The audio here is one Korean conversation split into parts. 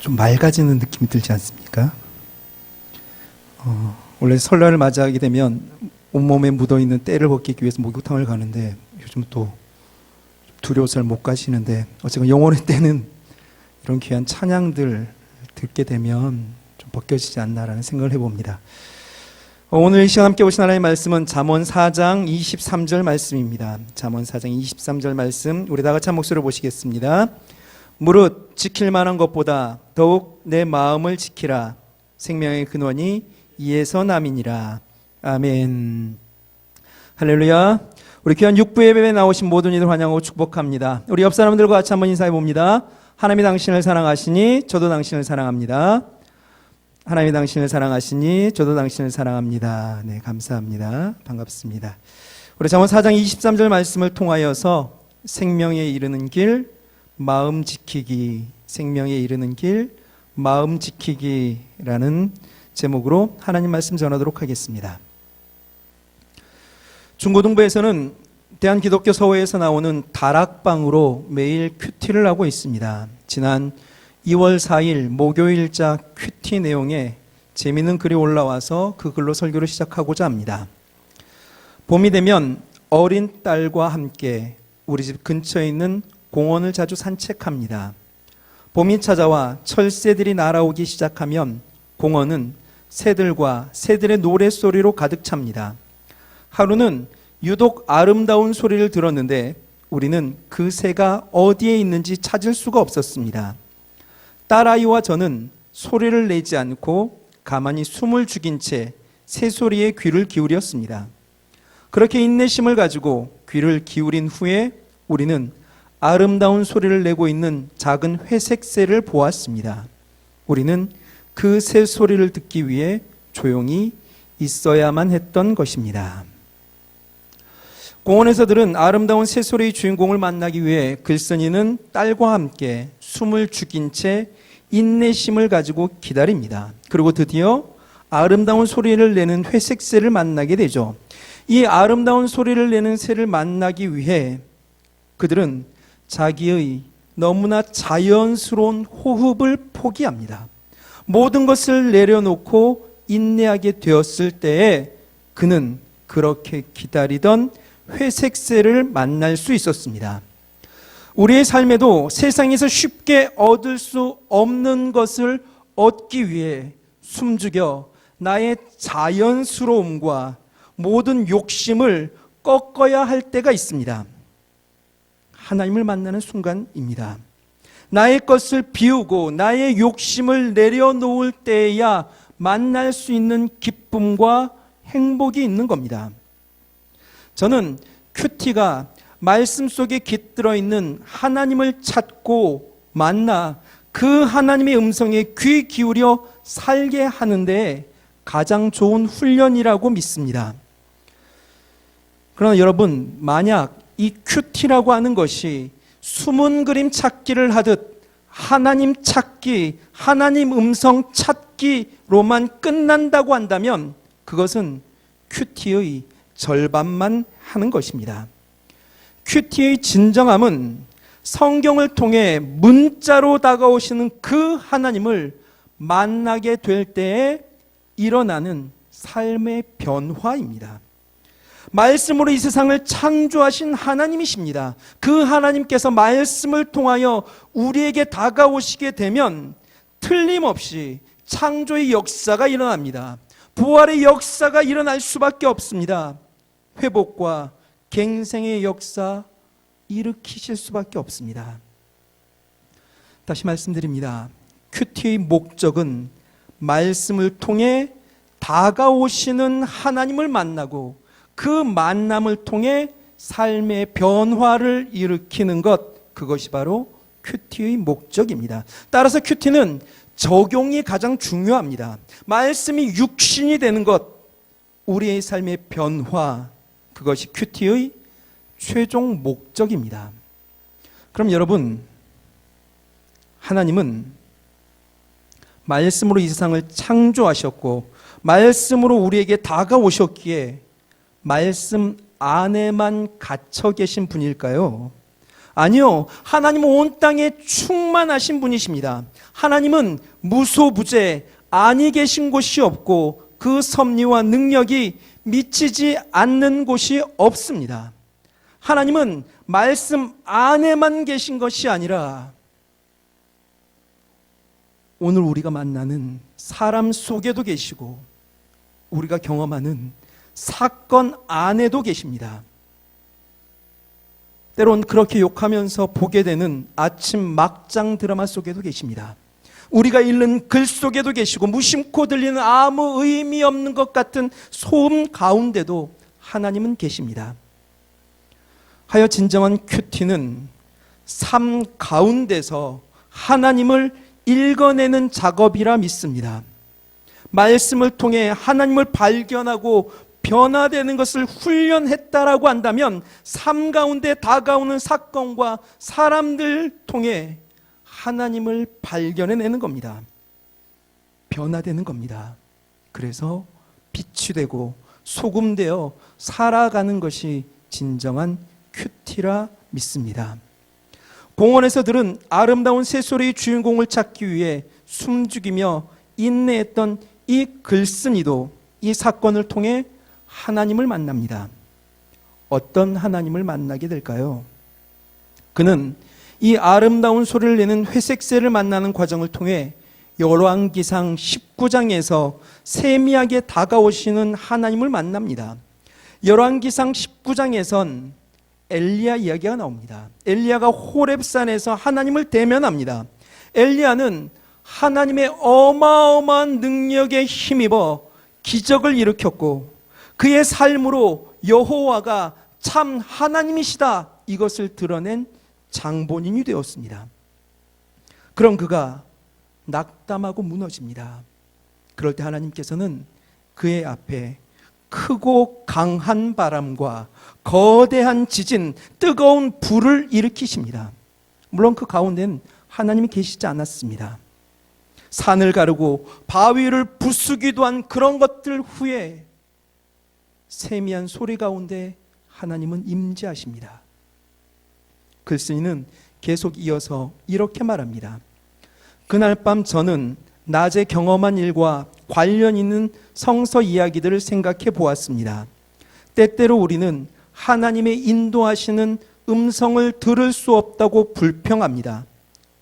좀 맑아지는 느낌이 들지 않습니까? 원래 설날을 맞이하게 되면 온몸에 묻어있는 때를 벗기기 위해서 목욕탕을 가는데 요즘 또 두려워서 잘 못 가시는데 어쨌든 영혼의 때는 이런 귀한 찬양들 듣게 되면 좀 벗겨지지 않나라는 생각을 해봅니다. 오늘 이 시간 함께 보신 하나님의 말씀은 잠언 4장 23절 말씀입니다. 잠언 4장 23절 말씀 우리 다 같이 한 목소리로 보시겠습니다. 무릇 지킬 만한 것보다 더욱 내 마음을 지키라. 생명의 근원이 이에서 남이니라. 아멘. 할렐루야. 우리 귀한 육부 예배에 나오신 모든 이들 환영하고 축복합니다. 우리 옆 사람들과 같이 한번 인사해 봅니다. 하나님이 당신을 사랑하시니 저도 당신을 사랑합니다. 하나님이 당신을 사랑하시니 저도 당신을 사랑합니다. 네, 감사합니다. 반갑습니다. 우리 잠언 4장 23절 말씀을 통하여서 생명에 이르는 길, 마음 지키기, 생명에 이르는 길, 마음 지키기라는 제목으로 하나님 말씀 전하도록 하겠습니다. 중고등부에서는 대한기독교 서회에서 나오는 다락방으로 매일 큐티를 하고 있습니다. 지난 2월 4일 목요일자 큐티 내용에 재미있는 글이 올라와서 그 글로 설교를 시작하고자 합니다. 봄이 되면 어린 딸과 함께 우리 집 근처에 있는 공원을 자주 산책합니다. 봄이 찾아와 철새들이 날아오기 시작하면 공원은 새들과 새들의 노랫소리로 가득 찹니다. 하루는 유독 아름다운 소리를 들었는데 우리는 그 새가 어디에 있는지 찾을 수가 없었습니다. 딸아이와 저는 소리를 내지 않고 가만히 숨을 죽인 채 새소리에 귀를 기울였습니다. 그렇게 인내심을 가지고 귀를 기울인 후에 우리는 아름다운 소리를 내고 있는 작은 회색 새를 보았습니다. 우리는 그 새 소리를 듣기 위해 조용히 있어야만 했던 것입니다. 공원에서 들은 아름다운 새소리의 주인공을 만나기 위해 글쓴이는 딸과 함께 숨을 죽인 채 인내심을 가지고 기다립니다. 그리고 드디어 아름다운 소리를 내는 회색 새를 만나게 되죠. 이 아름다운 소리를 내는 새를 만나기 위해 그들은 자기의 너무나 자연스러운 호흡을 포기합니다. 모든 것을 내려놓고 인내하게 되었을 때에 그는 그렇게 기다리던 회색새를 만날 수 있었습니다. 우리의 삶에도 세상에서 쉽게 얻을 수 없는 것을 얻기 위해 숨죽여 나의 자연스러움과 모든 욕심을 꺾어야 할 때가 있습니다. 하나님을 만나는 순간입니다. 나의 것을 비우고 나의 욕심을 내려놓을 때에야 만날 수 있는 기쁨과 행복이 있는 겁니다. 저는 큐티가 말씀 속에 깃들어 있는 하나님을 찾고 만나 그 하나님의 음성에 귀 기울여 살게 하는데 가장 좋은 훈련이라고 믿습니다. 그러나 여러분, 만약 이 큐티라고 하는 것이 숨은 그림 찾기를 하듯 하나님 찾기, 하나님 음성 찾기로만 끝난다고 한다면 그것은 큐티의 절반만 하는 것입니다. 큐티의 진정함은 성경을 통해 문자로 다가오시는 그 하나님을 만나게 될 때에 일어나는 삶의 변화입니다. 말씀으로 이 세상을 창조하신 하나님이십니다. 그 하나님께서 말씀을 통하여 우리에게 다가오시게 되면 틀림없이 창조의 역사가 일어납니다. 부활의 역사가 일어날 수밖에 없습니다. 회복과 갱생의 역사 일으키실 수밖에 없습니다. 다시 말씀드립니다. 큐티의 목적은 말씀을 통해 다가오시는 하나님을 만나고 그 만남을 통해 삶의 변화를 일으키는 것, 그것이 바로 큐티의 목적입니다. 따라서 큐티는 적용이 가장 중요합니다. 말씀이 육신이 되는 것, 우리의 삶의 변화, 그것이 큐티의 최종 목적입니다. 그럼 여러분, 하나님은 말씀으로 이 세상을 창조하셨고 말씀으로 우리에게 다가오셨기에 말씀 안에만 갇혀 계신 분일까요? 아니요, 하나님은 온 땅에 충만하신 분이십니다. 하나님은 무소부재, 아니 계신 곳이 없고 그 섭리와 능력이 미치지 않는 곳이 없습니다. 하나님은 말씀 안에만 계신 것이 아니라 오늘 우리가 만나는 사람 속에도 계시고 우리가 경험하는 사건 안에도 계십니다. 때론 그렇게 욕하면서 보게 되는 아침 막장 드라마 속에도 계십니다. 우리가 읽는 글 속에도 계시고 무심코 들리는 아무 의미 없는 것 같은 소음 가운데도 하나님은 계십니다. 하여 진정한 큐티는 삶 가운데서 하나님을 읽어내는 작업이라 믿습니다. 말씀을 통해 하나님을 발견하고 변화되는 것을 훈련했다라고 한다면 삶 가운데 다가오는 사건과 사람들 통해 하나님을 발견해내는 겁니다. 변화되는 겁니다. 그래서 빛이 되고 소금되어 살아가는 것이 진정한 큐티라 믿습니다. 공원에서 들은 아름다운 새소리의 주인공을 찾기 위해 숨죽이며 인내했던 이 글쓴이도 이 사건을 통해 하나님을 만납니다. 어떤 하나님을 만나게 될까요? 그는 이 아름다운 소리를 내는 회색새를 만나는 과정을 통해 열왕기상 19장에서 세미하게 다가오시는 하나님을 만납니다. 열왕기상 19장에선 엘리야 이야기가 나옵니다. 엘리야가 호렙산에서 하나님을 대면합니다. 엘리야는 하나님의 어마어마한 능력에 힘입어 기적을 일으켰고 그의 삶으로 여호와가 참 하나님이시다 이것을 드러낸 장본인이 되었습니다. 그럼 그가 낙담하고 무너집니다. 그럴 때 하나님께서는 그의 앞에 크고 강한 바람과 거대한 지진, 뜨거운 불을 일으키십니다. 물론 그 가운데는 하나님이 계시지 않았습니다. 산을 가르고 바위를 부수기도 한 그런 것들 후에 세미한 소리 가운데 하나님은 임재하십니다. 글쓴이는 계속 이어서 이렇게 말합니다. 그날 밤 저는 낮에 경험한 일과 관련 있는 성서 이야기들을 생각해 보았습니다. 때때로 우리는 하나님의 인도하시는 음성을 들을 수 없다고 불평합니다.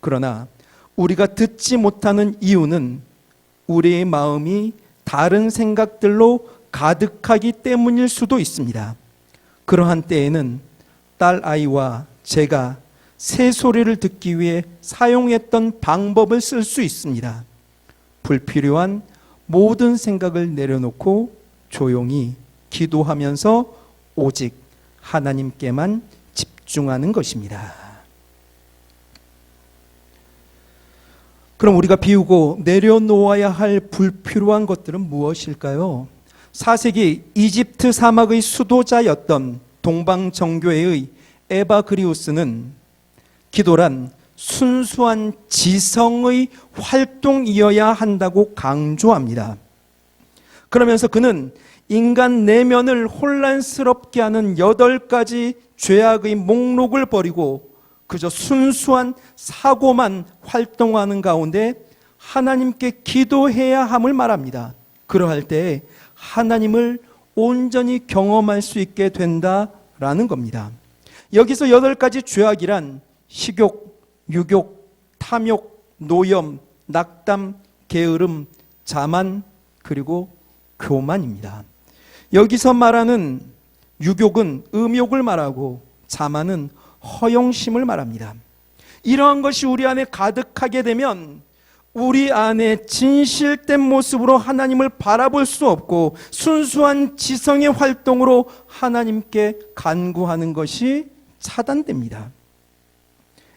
그러나 우리가 듣지 못하는 이유는 우리의 마음이 다른 생각들로 가득하기 때문일 수도 있습니다. 그러한 때에는 딸아이와 제가 새소리를 듣기 위해 사용했던 방법을 쓸 수 있습니다. 불필요한 모든 생각을 내려놓고 조용히 기도하면서 오직 하나님께만 집중하는 것입니다. 그럼 우리가 비우고 내려놓아야 할 불필요한 것들은 무엇일까요? 4세기 이집트 사막의 수도자였던 동방정교회의 에바 그리우스는 기도란 순수한 지성의 활동이어야 한다고 강조합니다. 그러면서 그는 인간 내면을 혼란스럽게 하는 8가지 죄악의 목록을 버리고 그저 순수한 사고만 활동하는 가운데 하나님께 기도해야 함을 말합니다. 그러할 때 하나님을 온전히 경험할 수 있게 된다라는 겁니다. 여기서 8가지 죄악이란 식욕, 유욕, 탐욕, 노염, 낙담, 게으름, 자만, 그리고 교만입니다. 여기서 말하는 유욕은 음욕을 말하고 자만은 허영심을 말합니다. 이러한 것이 우리 안에 가득하게 되면 우리 안에 진실된 모습으로 하나님을 바라볼 수 없고 순수한 지성의 활동으로 하나님께 간구하는 것이 차단됩니다.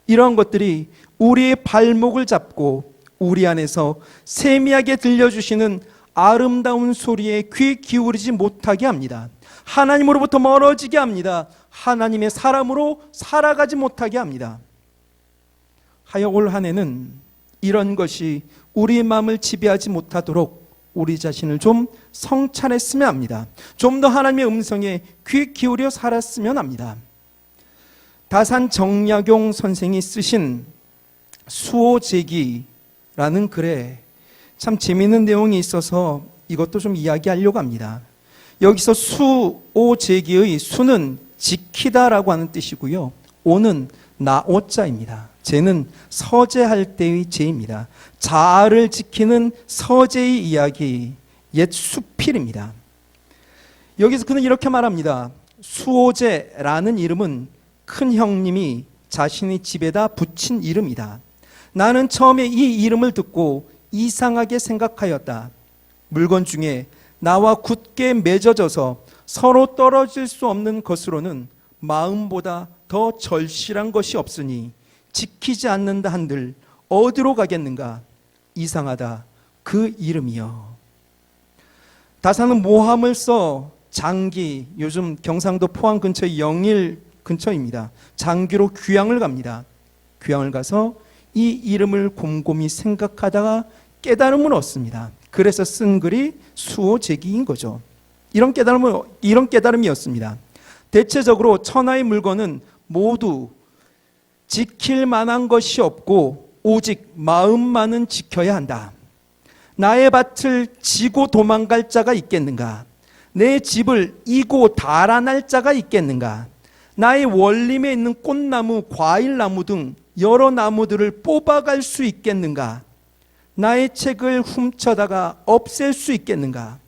이러한 것들이 우리의 발목을 잡고 우리 안에서 세미하게 들려주시는 아름다운 소리에 귀 기울이지 못하게 합니다. 하나님으로부터 멀어지게 합니다. 하나님의 사람으로 살아가지 못하게 합니다. 하여 올 한 해는 이런 것이 우리의 마음을 지배하지 못하도록 우리 자신을 좀 성찰했으면 합니다. 좀 더 하나님의 음성에 귀 기울여 살았으면 합니다. 다산 정약용 선생이 쓰신 수호제기라는 글에 참 재미있는 내용이 있어서 이것도 좀 이야기하려고 합니다. 여기서 수호제기의 수는 지키다라고 하는 뜻이고요. 오는 나오자입니다. 제는 서제할 때의 제입니다. 자아를 지키는 서제의 이야기, 옛 수필입니다. 여기서 그는 이렇게 말합니다. 수호제라는 이름은 큰 형님이 자신의 집에다 붙인 이름이다. 나는 처음에 이 이름을 듣고 이상하게 생각하였다. 물건 중에 나와 굳게 맺어져서 서로 떨어질 수 없는 것으로는 마음보다 더 절실한 것이 없으니 지키지 않는다 한들 어디로 가겠는가? 이상하다. 그 이름이여. 다산은 모함을 써 장기, 요즘 경상도 포항 근처의 영일 근처입니다. 장기로 귀향을 갑니다. 귀향을 가서 이 이름을 곰곰이 생각하다가 깨달음을 얻습니다. 그래서 쓴 글이 수호제기인 거죠. 이런 깨달음이었습니다. 대체적으로 천하의 물건은 모두 지킬 만한 것이 없고 오직 마음만은 지켜야 한다. 나의 밭을 지고 도망갈 자가 있겠는가? 내 집을 이고 달아날 자가 있겠는가? 나의 원림에 있는 꽃나무, 과일나무 등 여러 나무들을 뽑아갈 수 있겠는가? 나의 책을 훔쳐다가 없앨 수 있겠는가?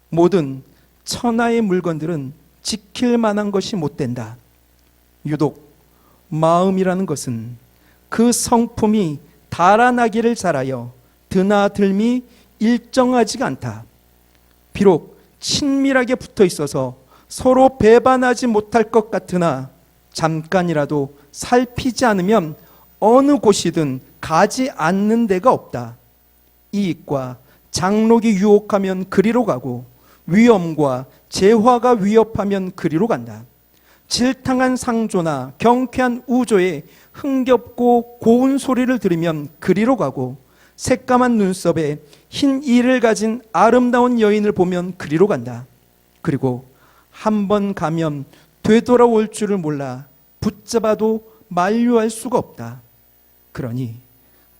모든 천하의 물건들은 지킬 만한 것이 못 된다. 유독 마음이라는 것은 그 성품이 달아나기를 잘하여 드나들미 일정하지가 않다. 비록 친밀하게 붙어 있어서 서로 배반하지 못할 것 같으나 잠깐이라도 살피지 않으면 어느 곳이든 가지 않는 데가 없다. 이익과 장록이 유혹하면 그리로 가고 위험과 재화가 위협하면 그리로 간다. 질탕한 상조나 경쾌한 우조에 흥겹고 고운 소리를 들으면 그리로 가고 새까만 눈썹에 흰 이를 가진 아름다운 여인을 보면 그리로 간다. 그리고 한 번 가면 되돌아올 줄을 몰라 붙잡아도 만류할 수가 없다. 그러니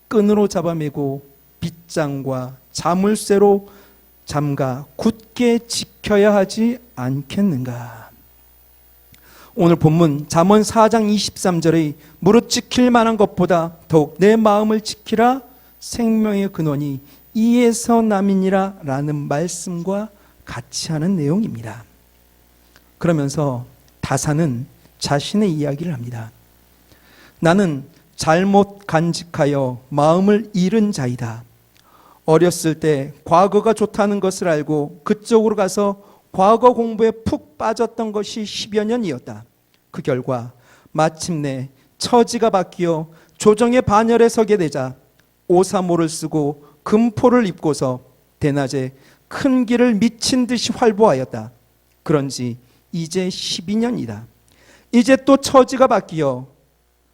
끈으로 잡아매고 빗장과 자물쇠로 잠가 굳게 지켜야 하지 않겠는가. 오늘 본문 잠언 4장 23절의 무릇 지킬 만한 것보다 더욱 내 마음을 지키라 생명의 근원이 이에서 남이니라 라는 말씀과 같이 하는 내용입니다. 그러면서 다산은 자신의 이야기를 합니다. 나는 잘못 간직하여 마음을 잃은 자이다. 어렸을 때 과거가 좋다는 것을 알고 그쪽으로 가서 과거 공부에 푹 빠졌던 것이 10여 년이었다. 그 결과 마침내 처지가 바뀌어 조정의 반열에 서게 되자 오사모를 쓰고 금포를 입고서 대낮에 큰 길을 미친 듯이 활보하였다. 그런지 이제 12년이다. 이제 또 처지가 바뀌어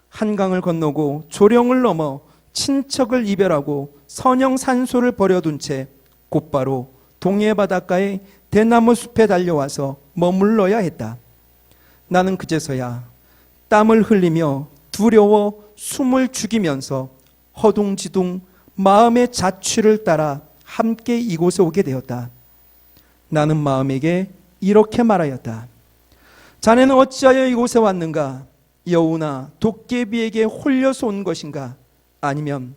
한강을 건너고 조령을 넘어 친척을 이별하고 선영 산소를 버려둔 채 곧바로 동해 바닷가에 대나무 숲에 달려와서 머물러야 했다. 나는 그제서야 땀을 흘리며 두려워 숨을 죽이면서 허둥지둥 마음의 자취를 따라 함께 이곳에 오게 되었다. 나는 마음에게 이렇게 말하였다. 자네는 어찌하여 이곳에 왔는가? 여우나 도깨비에게 홀려서 온 것인가? 아니면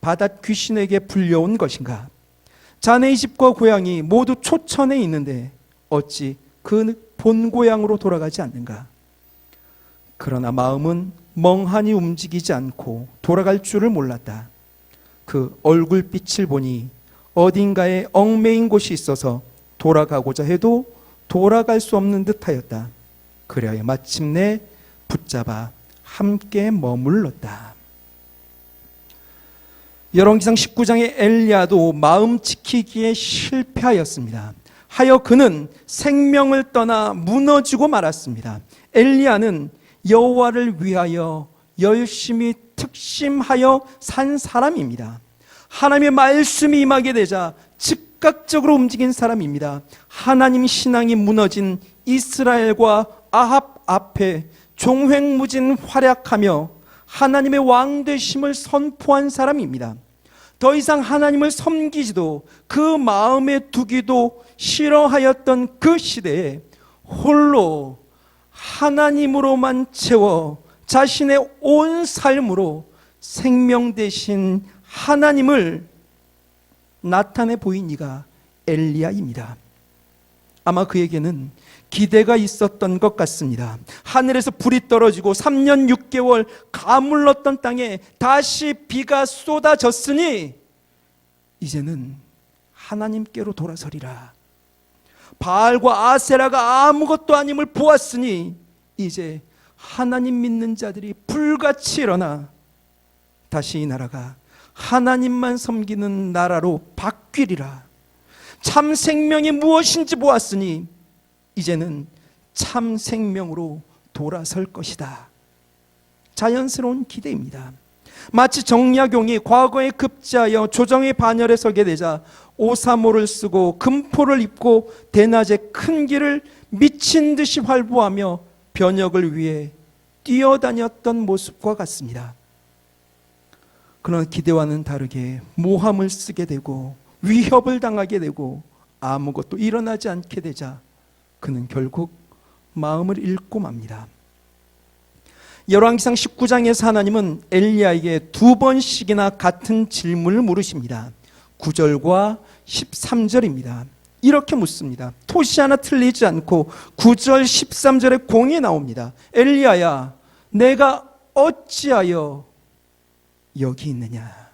바닷 귀신에게 불려온 것인가? 자네의 집과 고향이 모두 초천에 있는데 어찌 그 본 고향으로 돌아가지 않는가? 그러나 마음은 멍하니 움직이지 않고 돌아갈 줄을 몰랐다. 그 얼굴빛을 보니 어딘가에 얽매인 곳이 있어서 돌아가고자 해도 돌아갈 수 없는 듯하였다. 그래야 마침내 붙잡아 함께 머물렀다. 열왕기상 19장의 엘리야도 마음 지키기에 실패하였습니다. 하여 그는 생명을 떠나 무너지고 말았습니다. 엘리야는 여호와를 위하여 열심히 특심하여 산 사람입니다. 하나님의 말씀이 임하게 되자 즉각적으로 움직인 사람입니다. 하나님 신앙이 무너진 이스라엘과 아합 앞에 종횡무진 활약하며 하나님의 왕 되심을 선포한 사람입니다. 더 이상 하나님을 섬기지도 그 마음에 두기도 싫어하였던 그 시대에 홀로 하나님으로만 채워 자신의 온 삶으로 생명 되신 하나님을 나타내 보인 이가 엘리야입니다. 아마 그에게는 기대가 있었던 것 같습니다. 하늘에서 불이 떨어지고 3년 6개월 가물렀던 땅에 다시 비가 쏟아졌으니 이제는 하나님께로 돌아서리라. 바알과 아세라가 아무것도 아님을 보았으니 이제 하나님 믿는 자들이 불같이 일어나 다시 이 나라가 하나님만 섬기는 나라로 바뀌리라. 참 생명이 무엇인지 보았으니 이제는 참 생명으로 돌아설 것이다. 자연스러운 기대입니다. 마치 정약용이 과거에 급제하여 조정의 반열에 서게 되자 오사모를 쓰고 금포를 입고 대낮에 큰 길을 미친 듯이 활보하며 변혁을 위해 뛰어다녔던 모습과 같습니다. 그러나 기대와는 다르게 모함을 쓰게 되고 위협을 당하게 되고 아무것도 일어나지 않게 되자 그는 결국 마음을 잃고 맙니다. 열왕기상 19장에서 하나님은 엘리야에게 2번씩이나 같은 질문을 물으십니다. 9절과 13절입니다. 이렇게 묻습니다. 토시 하나 틀리지 않고 9절 13절에 공이 나옵니다. 엘리야야, 내가 어찌하여 여기 있느냐?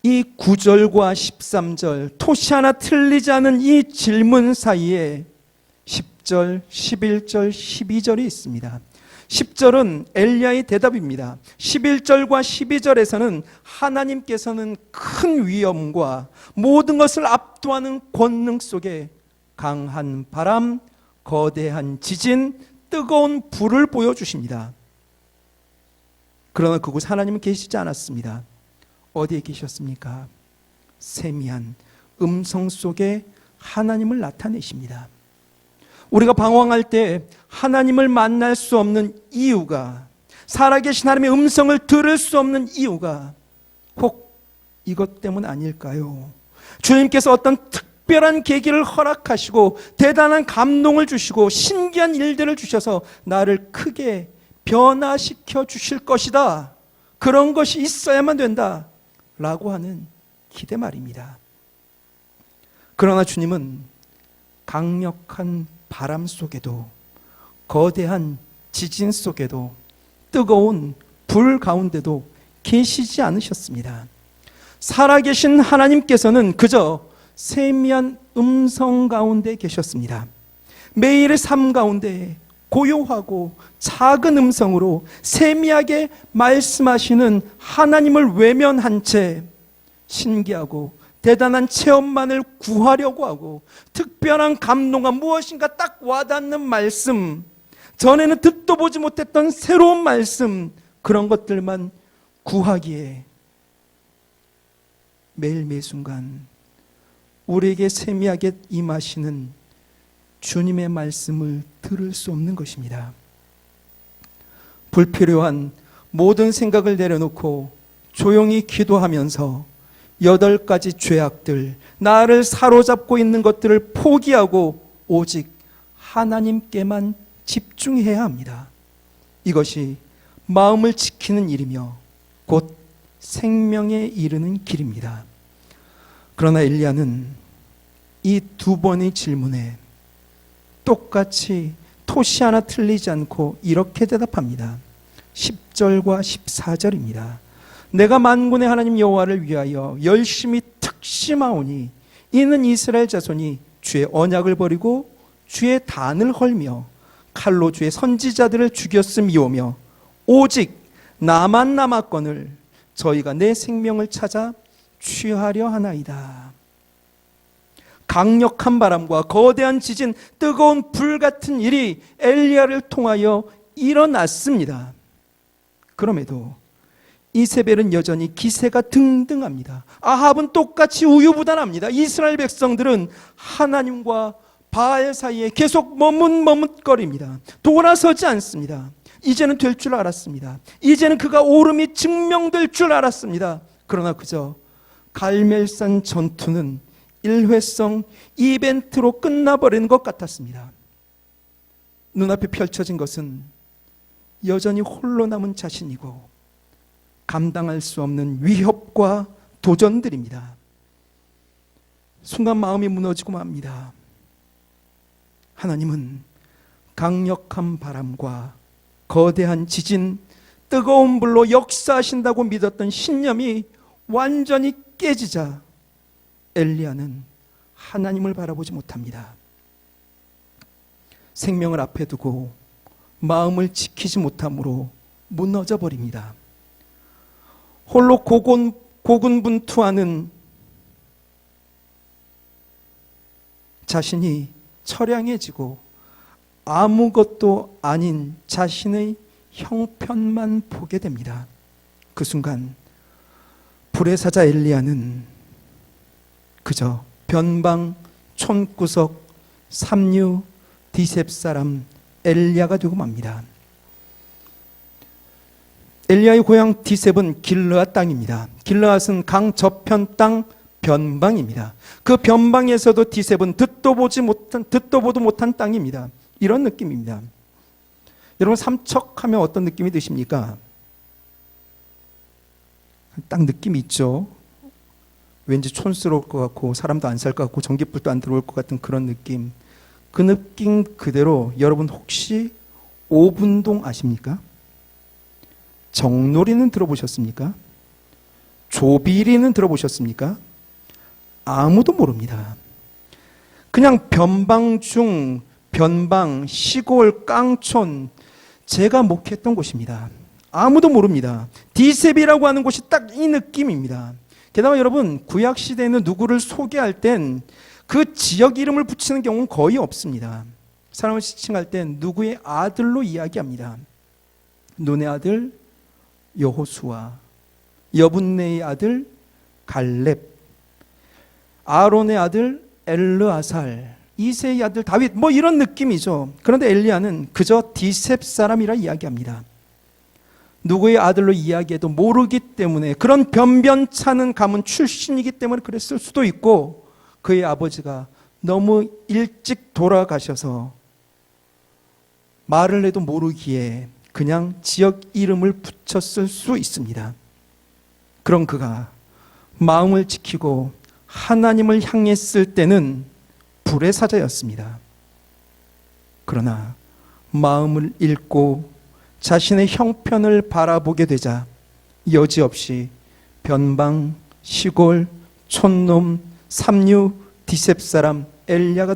이 9절과 13절 토시 하나 틀리지 않은 이 질문 사이에 10절, 11절, 12절이 있습니다. 10절은 엘리야의 대답입니다. 11절과 12절에서는 하나님께서는 큰 위엄과 모든 것을 압도하는 권능 속에 강한 바람, 거대한 지진, 뜨거운 불을 보여주십니다. 그러나 그곳 하나님은 계시지 않았습니다. 어디에 계셨습니까? 세미한 음성 속에 하나님을 나타내십니다. 우리가 방황할 때 하나님을 만날 수 없는 이유가, 살아계신 하나님의 음성을 들을 수 없는 이유가 혹 이것 때문 아닐까요? 주님께서 어떤 특별한 계기를 허락하시고 대단한 감동을 주시고 신기한 일들을 주셔서 나를 크게 변화시켜 주실 것이다, 그런 것이 있어야만 된다 라고 하는 기대 말입니다. 그러나 주님은 강력한 바람 속에도, 거대한 지진 속에도, 뜨거운 불 가운데도 계시지 않으셨습니다. 살아계신 하나님께서는 그저 세미한 음성 가운데 계셨습니다. 매일의 삶 가운데 고요하고 작은 음성으로 세미하게 말씀하시는 하나님을 외면한 채 신기하고 대단한 체험만을 구하려고 하고 특별한 감동과 무엇인가 딱 와닿는 말씀, 전에는 듣도 보지 못했던 새로운 말씀, 그런 것들만 구하기에 매일 매순간 우리에게 세미하게 임하시는 주님의 말씀을 들을 수 없는 것입니다. 불필요한 모든 생각을 내려놓고 조용히 기도하면서 8가지 죄악들, 나를 사로잡고 있는 것들을 포기하고 오직 하나님께만 집중해야 합니다. 이것이 마음을 지키는 일이며 곧 생명에 이르는 길입니다. 그러나 엘리야는 이 2번의 질문에 똑같이 토시 하나 틀리지 않고 이렇게 대답합니다. 10절과 14절입니다. 내가 만군의 하나님 여호와를 위하여 열심히 특심하오니 이는 이스라엘 자손이 주의 언약을 버리고 주의 단을 헐며 칼로 주의 선지자들을 죽였음이오며 오직 나만 남았거늘 저희가 내 생명을 찾아 취하려 하나이다. 강력한 바람과 거대한 지진, 뜨거운 불 같은 일이 엘리야를 통하여 일어났습니다. 그럼에도 이세벨은 여전히 기세가 등등합니다. 아합은 똑같이 우유부단합니다. 이스라엘 백성들은 하나님과 바알 사이에 계속 머뭇머뭇거립니다. 돌아서지 않습니다. 이제는 될 줄 알았습니다. 이제는 그가 옳음이 증명될 줄 알았습니다. 그러나 그저 갈멜산 전투는 일회성 이벤트로 끝나버리는 것 같았습니다. 눈앞에 펼쳐진 것은 여전히 홀로 남은 자신이고 감당할 수 없는 위협과 도전들입니다. 순간 마음이 무너지고 맙니다. 하나님은 강력한 바람과 거대한 지진, 뜨거운 불로 역사하신다고 믿었던 신념이 완전히 깨지자 엘리야는 하나님을 바라보지 못합니다. 생명을 앞에 두고 마음을 지키지 못함으로 무너져 버립니다. 홀로 고군분투하는 자신이 처량해지고 아무것도 아닌 자신의 형편만 보게 됩니다. 그 순간 불의 사자 엘리야는 그저 변방 촌구석 삼류 디셉 사람 엘리야가 되고 맙니다. 엘리야의 고향 디셉은 길르앗 땅입니다. 길르앗은 강 저편 땅 변방입니다. 그 변방에서도 디셉은 듣도 보도 못한 땅입니다. 이런 느낌입니다. 여러분, 삼척하면 어떤 느낌이 드십니까? 딱 느낌이 있죠. 왠지 촌스러울 것 같고 사람도 안 살 것 같고 전기불도 안 들어올 것 같은 그런 느낌. 그 느낌 그대로 여러분 혹시 오분동 아십니까? 정놀이는 들어보셨습니까? 조비리는 들어보셨습니까? 아무도 모릅니다. 그냥 변방 중 변방, 시골, 깡촌, 제가 목회했던 곳입니다. 아무도 모릅니다. 디셉이라고 하는 곳이 딱 이 느낌입니다. 게다가 여러분, 구약시대에는 누구를 소개할 땐 그 지역 이름을 붙이는 경우는 거의 없습니다. 사람을 지칭할 땐 누구의 아들로 이야기합니다. 눈의 아들 여호수아, 여분네의 아들 갈렙, 아론의 아들 엘르아살, 이새의 아들 다윗, 뭐 이런 느낌이죠. 그런데 엘리야는 그저 디셉 사람이라 이야기합니다. 누구의 아들로 이야기해도 모르기 때문에, 그런 변변찮은 가문 출신이기 때문에 그랬을 수도 있고, 그의 아버지가 너무 일찍 돌아가셔서 말을 해도 모르기에 그냥 지역 이름을 붙였을 수 있습니다. 그럼 그가 마음을 지키고 하나님을 향했을 때는 불의 사자였습니다. 그러나 마음을 잃고 자신의 형편을 바라보게 되자 여지없이 변방, 시골, 촌놈, 삼류, 디셉 사람 엘리야가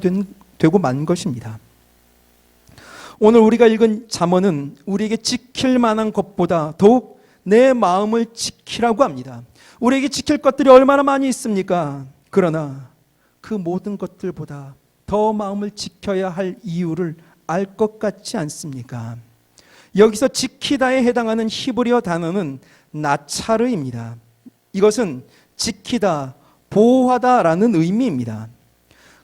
되고 만 것입니다. 오늘 우리가 읽은 잠언은 우리에게 지킬 만한 것보다 더욱 내 마음을 지키라고 합니다. 우리에게 지킬 것들이 얼마나 많이 있습니까? 그러나 그 모든 것들보다 더 마음을 지켜야 할 이유를 알 것 같지 않습니까? 여기서 지키다에 해당하는 히브리어 단어는 나차르입니다. 이것은 지키다, 보호하다라는 의미입니다.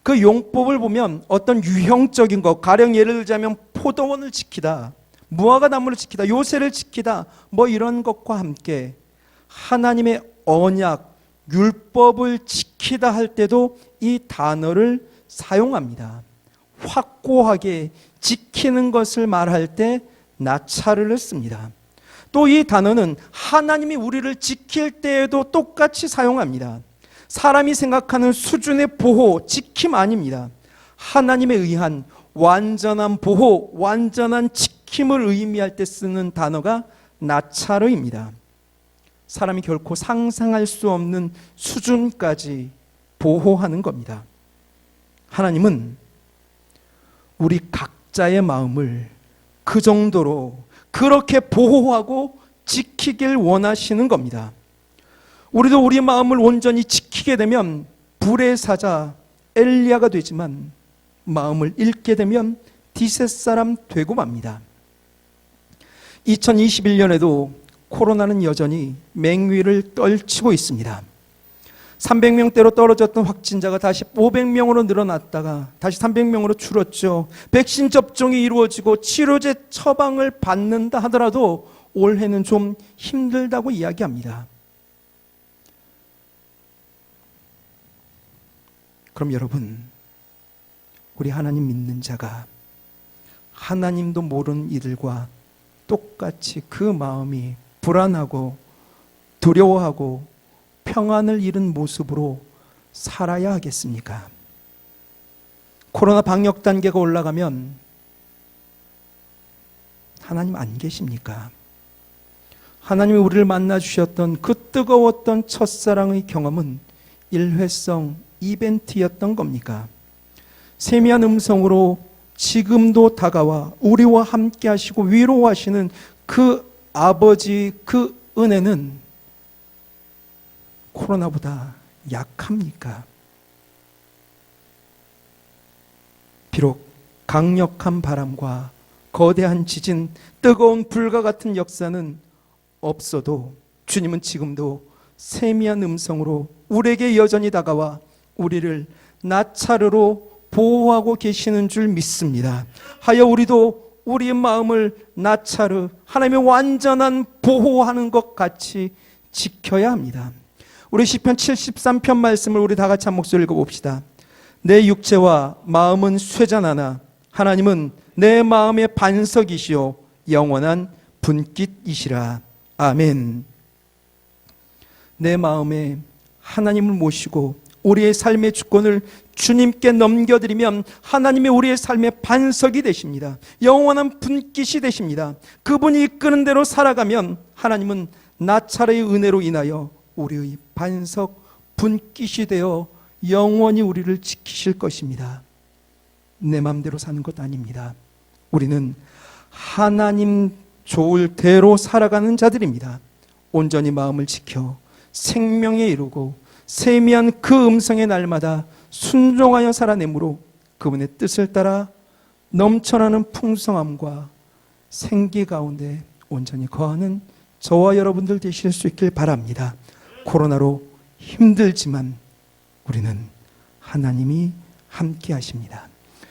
그 용법을 보면 어떤 유형적인 것, 가령 예를 들자면 포도원을 지키다, 무화과 나무를 지키다, 요새를 지키다, 뭐 이런 것과 함께 하나님의 언약, 율법을 지키다 할 때도 이 단어를 사용합니다. 확고하게 지키는 것을 말할 때 나차르를 씁니다. 또 이 단어는 하나님이 우리를 지킬 때에도 똑같이 사용합니다. 사람이 생각하는 수준의 보호, 지킴 아닙니다. 하나님에 의한 완전한 보호, 완전한 지킴을 의미할 때 쓰는 단어가 나차르입니다. 사람이 결코 상상할 수 없는 수준까지 보호하는 겁니다. 하나님은 우리 각자의 마음을 그 정도로 그렇게 보호하고 지키길 원하시는 겁니다. 우리도 우리 마음을 온전히 지키게 되면 불의 사자 엘리야가 되지만 마음을 잃게 되면 디셋 사람 되고 맙니다. 2021년에도 코로나는 여전히 맹위를 떨치고 있습니다. 300명대로 떨어졌던 확진자가 다시 500명으로 늘어났다가 다시 300명으로 줄었죠. 백신 접종이 이루어지고 치료제 처방을 받는다 하더라도 올해는 좀 힘들다고 이야기합니다. 그럼 여러분, 우리 하나님 믿는 자가 하나님도 모르는 이들과 똑같이 그 마음이 불안하고 두려워하고 평안을 잃은 모습으로 살아야 하겠습니까? 코로나 방역 단계가 올라가면 하나님 안 계십니까? 하나님이 우리를 만나 주셨던 그 뜨거웠던 첫사랑의 경험은 일회성 이벤트였던 겁니까? 세미한 음성으로 지금도 다가와 우리와 함께 하시고 위로하시는 그 아버지 그 은혜는 코로나보다 약합니까? 비록 강력한 바람과 거대한 지진, 뜨거운 불과 같은 역사는 없어도 주님은 지금도 세미한 음성으로 우리에게 여전히 다가와 우리를 나차르로 보호하고 계시는 줄 믿습니다. 하여 우리도 우리의 마음을 나차르 하나님의 완전한 보호하는 것 같이 지켜야 합니다. 우리 시편 73편 말씀을 우리 다 같이 한 목소리 읽어봅시다. 내 육체와 마음은 쇠잔하나 하나님은 내 마음의 반석이시요 영원한 분깃이시라. 아멘. 내 마음에 하나님을 모시고 우리의 삶의 주권을 주님께 넘겨드리면 하나님이 우리의 삶의 반석이 되십니다. 영원한 분깃이 되십니다. 그분이 이끄는 대로 살아가면 하나님은 나차르의 은혜로 인하여 우리의 반석 분깃이 되어 영원히 우리를 지키실 것입니다. 내 마음대로 사는 것 아닙니다. 우리는 하나님 좋을 대로 살아가는 자들입니다. 온전히 마음을 지켜 생명에 이르고 세미한 그 음성의 날마다 순종하여 살아내므로 그분의 뜻을 따라 넘쳐나는 풍성함과 생기 가운데 온전히 거하는 저와 여러분들 되실 수 있길 바랍니다. 코로나로 힘들지만 우리는 하나님이 함께 하십니다.